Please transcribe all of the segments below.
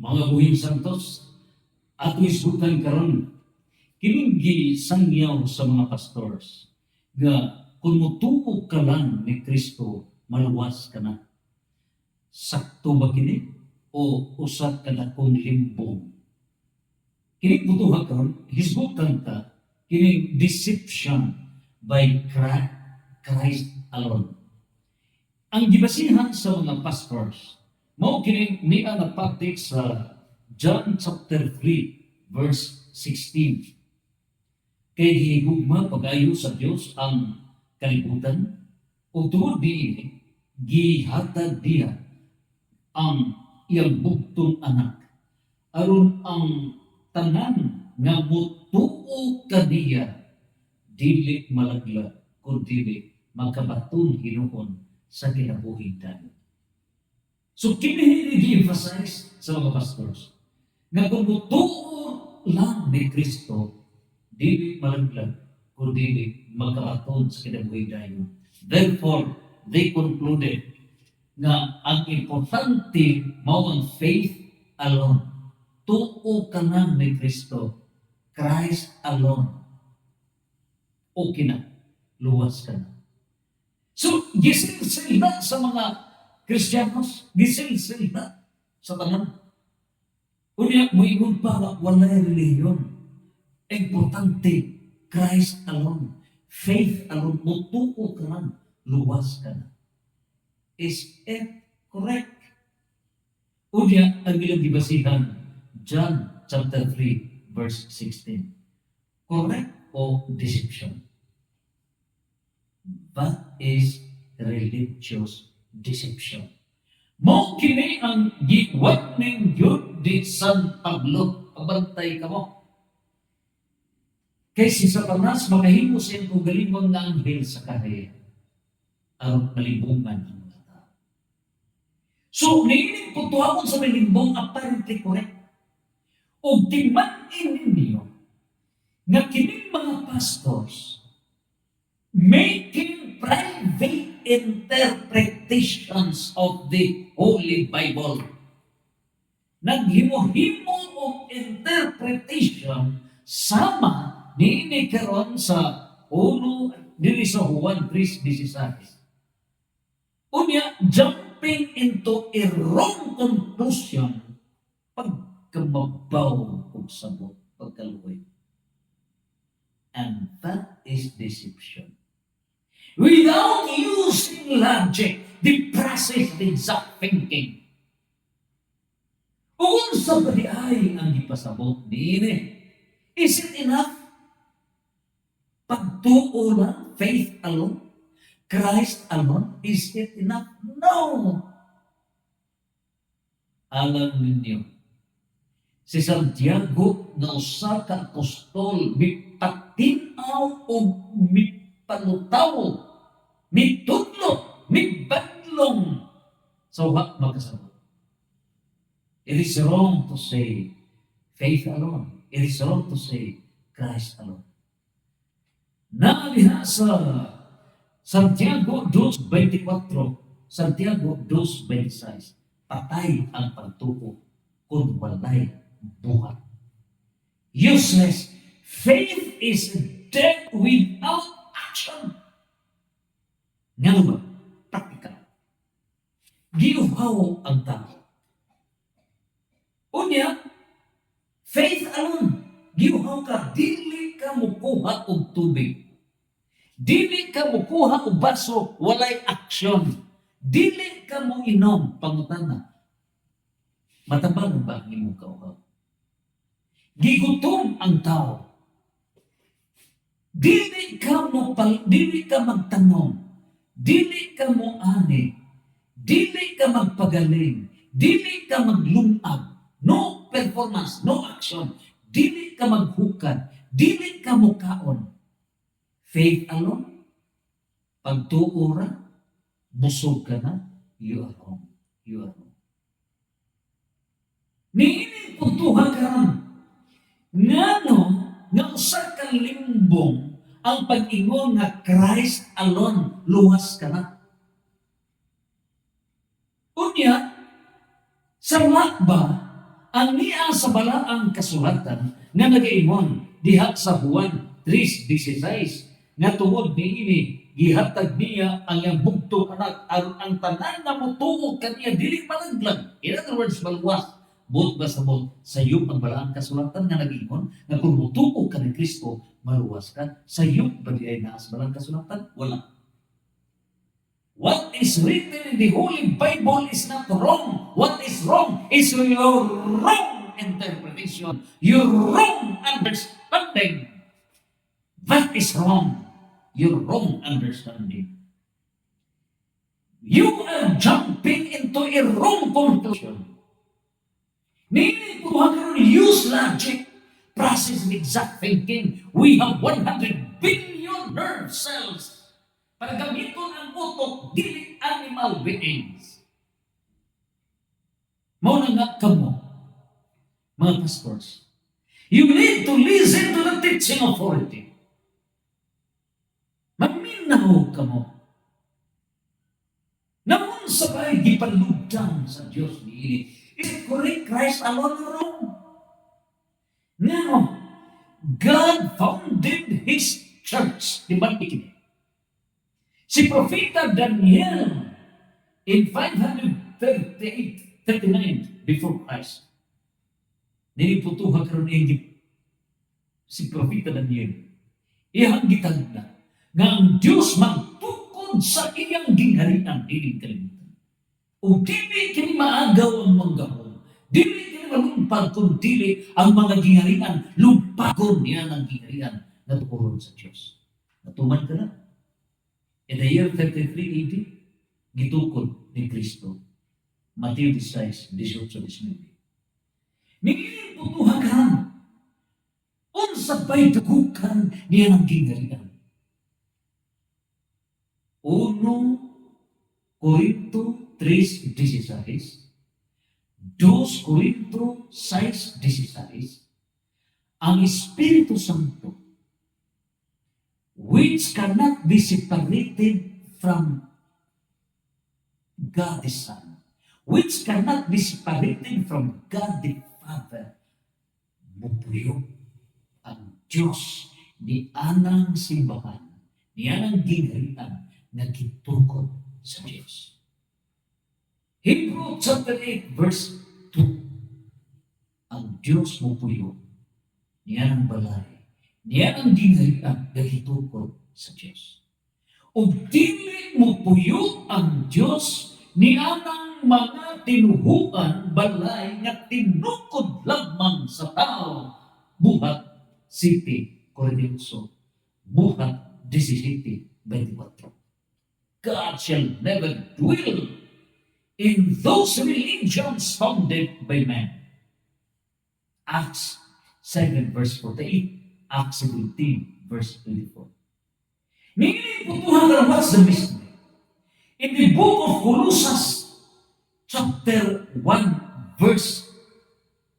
Mga buhing santos, ato isgutan karon kining gisangyaw sa mga pastors nga kung mutuo ka lang ni Kristo, maluwas ka na. Sakto ba kini? O usat ka na kung limbong? Kini butuha karon, hisgutan ka kining deception by Christ alone. Ang gibasihan sa mga pastors, mao kining niya napatik sa John chapter 3, verse 16. Kay higugma pag-ayo sa Dios ang kalibutan, ug tungod diin gihatag diha ang iyang bugtong anak aron ang tanan nga mutuo kaniya dili malaglag kundi magkabaton hinuon sa kinabuhing dayon. So kini gi-emphasize sa mga pastors nga kung mutuo lang ni Kristo, dili malaglag kundi magkabaton sa kinabuhing dayon. Therefore, they concluded nga ang importante mao ang faith alone. Tuo ka lang ni Kristo, Christ alone. Okay na, luwas ka na. So, gisilsil na sa mga Kristiyanos, gisilsil na sa tanan. Unya, muingon pa nga, walay reliyon. Importante, Christ alone. Faith alone, mutuo ka lang, luwas ka na. Is it correct? Unya, ang ilang gibasihan, John chapter 3, verse 16. Correct o deception? That is religious deception. Mao kini ang giwat ning Dios di San Pablo, pabantay ka mo. Kay si Satanas makahimo sa iyong galingon nga anghel sa kaharian aron malibungan ang mga tao. So, niining putuhapon sa malimbong apparently correct. O timanin ninyo nga kining mga pastors making private interpretations of the Holy Bible. Naghimo-himo og interpretation sama niini karon sa uno dili sa Juan 3:16. Unya, jumping into a wrong conclusion pagkamabaw og sabot, pagkaluoy. And that is deception. Without using logic, the process of exact thinking. Kung sa ba ay ang ipasabot niini, is it enough? Pagtuo lang, faith alone, Christ alone, is it enough? No! Alam ninyo, si Santiago na usa ka apostol, mipatinaw o mipanutaw, mitudlo, mibadlong sa wa magkasabot. It is wrong to say faith alone. It is wrong to say Christ alone. Naaliha sa Santiago 2:24, Santiago 2:26, patay ang pagtuo kung walay buhat. Useless. Faith is dead without action. Nga ba? Praktikal. Giuhaw ang tao. Unya, faith alone. Giuhaw ka, dili ka mukuha og tubig. Dili ka mukuha og baso, walay aksyon. Dili ka mo inom, pangutana. Matabang ba ang imong kauhaw? Gigutom ang tao. Dili ka magtanong. Dili ka mo ani. Dili ka magpagaling. Dili ka maglungag. No performance, no action. Dili ka maghukad. Dili ka mukaon. Faith alone. Pagtuo ra, busog ka na, you are wrong. You are wrong. Niining putuha ka ron. Ngano, nga usa ka limbong ang pag-ingon nga Christ alone, luwas ka na. Unya, sa ba Ang niya sa balaang kasulatan nga nagaingon diha sa Juan 3:16 nga tungod niini gihatag niya ang iyang bugtong anak ang tanan na motuo kaniya dili malaglag. In other words, maluwas. Buot ba sa buot sa iyo ang balaang kasulatan nga nag-ingon na kung motuo ka ni Kristo, maluwas ka. Sa iyo ba di ay naa sa balaang kasulatan? Wala. What is written in the Holy Bible is not wrong. What is wrong is your wrong interpretation, your wrong understanding. That is wrong. Your wrong understanding. You are jumping into a wrong conclusion. Meaning kung hanggang use logic, process and exact thinking, we have 100 billion nerve cells para gamiton ang utok, dili animal beings. Mao na nga kamo, mga pastors. You need to listen to the teaching authority. Maminaw kamo. Namun sabay gipanlugdan sa Diyos niini. Is it correct? Christ alone or wrong? No. God founded His church. Di ba ikini? Si Propeta Daniel in 539 before Christ. Niniputuha karon Egypt. Si Propeta Daniel. Iyang gitagda nga ang Diyos magtukod sa iyang gingharian, dili kalimutan. O dili kini maagaw ang manggahom, dili kini malumpag kung dili ang mga gingharian, lumpagon niya ng gingharian na tukuron sa Diyos. Natuman ka na. In the year 33 AD, gitukod ni Kristo. Matthew 16:18-19. Ningin putuhan ka, unsa ba'y dugukan niya ng gingharian? 1 Corinto 3:16, 2 Corinto 6:16, ang Espiritu Santo, which cannot be separated from God the Son, which cannot be separated from God the Father, mupuyo ang Diyos ni anang simbahan, ni anang gingharian, nagkitukod sa Diyos. Hebrew chapter 8 verse 2, ang Diyos mo puyo, niya ang balay, niya ang gingharian, nagkitukod sa Diyos. O dili mo puyo ang Diyos, niya ang mga tinuhuan balay nga tinukod lamang sa tao. Buhat City, Corinto, Buhat 17:24. God shall never dwell in those religions founded by man. Acts 7 verse 48, Acts 17 verse 24. Meaning, putuhan, what's the mystery? In the book of Colossians, chapter 1 verse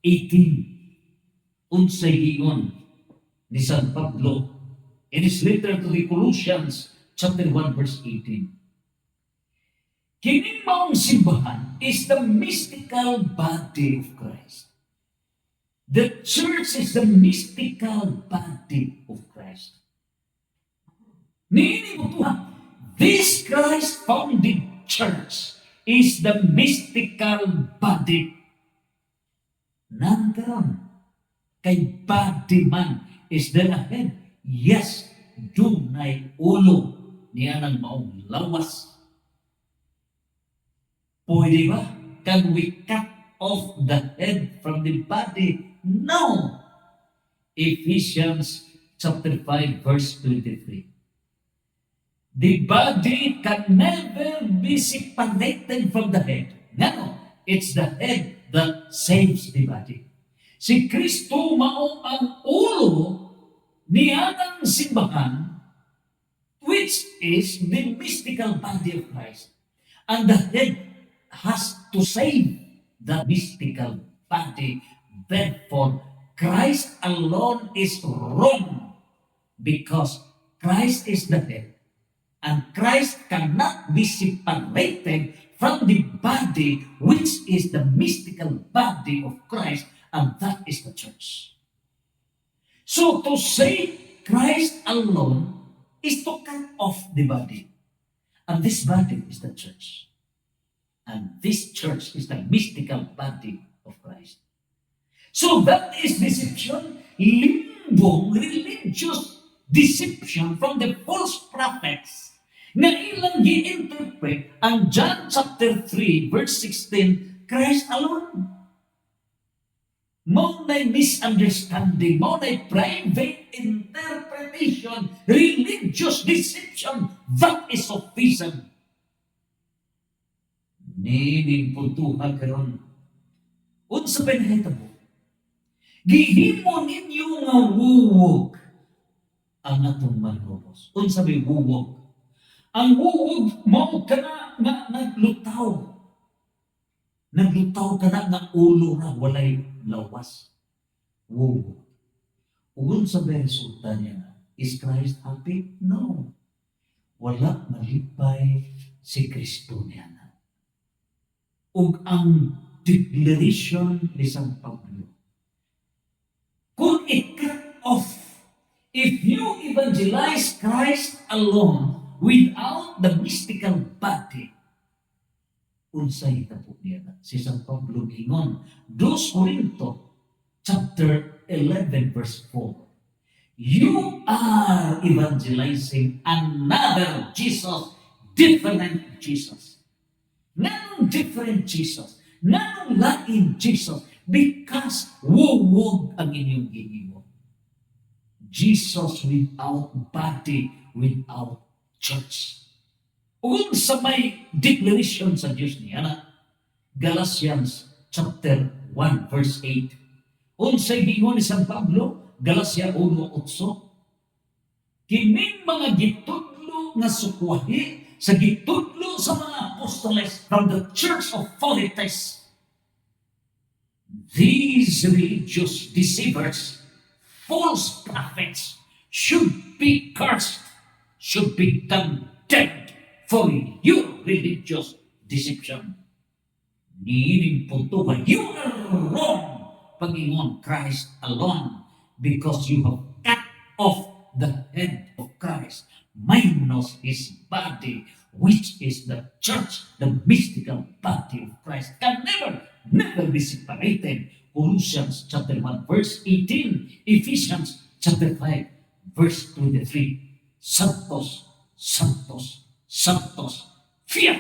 18, unsay giingon ni San Pablo in his letter to the Colossians, chapter 1 verse 18. Kining maong simbahan is the mystical body of Christ. The church is the mystical body of Christ. Nini mo this Christ-founded church is the mystical body. Nandaram, kay body man is there a head? Yes, dunay ulo niya ng maong lawas. Pwede ba? Can we cut off the head from the body? No. Ephesians chapter 5 verse 23. The body can never be separated from the head. No, it's the head that saves the body. Si Kristo mao ang ulo niya ng simbahan, which is the mystical body of Christ. And the head has to save the mystical body. Therefore, Christ alone is wrong because Christ is the head. And Christ cannot be separated from the body which is the mystical body of Christ, and that is the church. So to say Christ alone is to cut off the body. And this body is the church. And this church is the mystical body of Christ. So that is deception, limbong, religious deception from the false prophets na ilang gi-interpret ang John chapter 3 verse 16, Christ alone. Mo na'y misunderstanding, mo na'y private interpretation, religious deception, that is sophism. Nining puntuhan karon. Unsa ba nahitabo? Gihimo ninyo nga wuwog ang atong manlubos. Unsa ba wuwog? Ang wuwog mao kana nga naglutaw. Naglutaw kana nga ulo ra walay lawas. Wuwog. Ug unsa ba resulta niya? Is Christ happy? No. Wala malipay si Kristo niya. Ug ang declaration ni San Pablo, kung i-cut off, if you evangelize Christ alone without the mystical body, unsay tapo niya si San Pablo gingon 2 Corinto chapter 11 verse 4, you are evangelizing another Jesus, different Jesus. Nanong different Jesus, nanong lain Jesus, because wuwog ang inyong ginimo. Jesus without body, without church. Kung sa may declaration sa Diyos niya, Galatians chapter 1 verse 8, unsay gingon ni San Pablo, Galatia 1:8, kining mga gitudlo nga sukwahi sa gitudlo sa mga apostoles from the church of Philippians, these religious deceivers, false prophets, should be cursed, should be condemned for your religious deception. Niining puntuhan, you are wrong pag-ingon Christ alone because you have cut off the head of Christ minus his body, which is the church, the mystical body of Christ, can never be separated. Colossians chapter 1 verse 18, Ephesians chapter 5 verse 23, Santos, Santos, Santos, fiat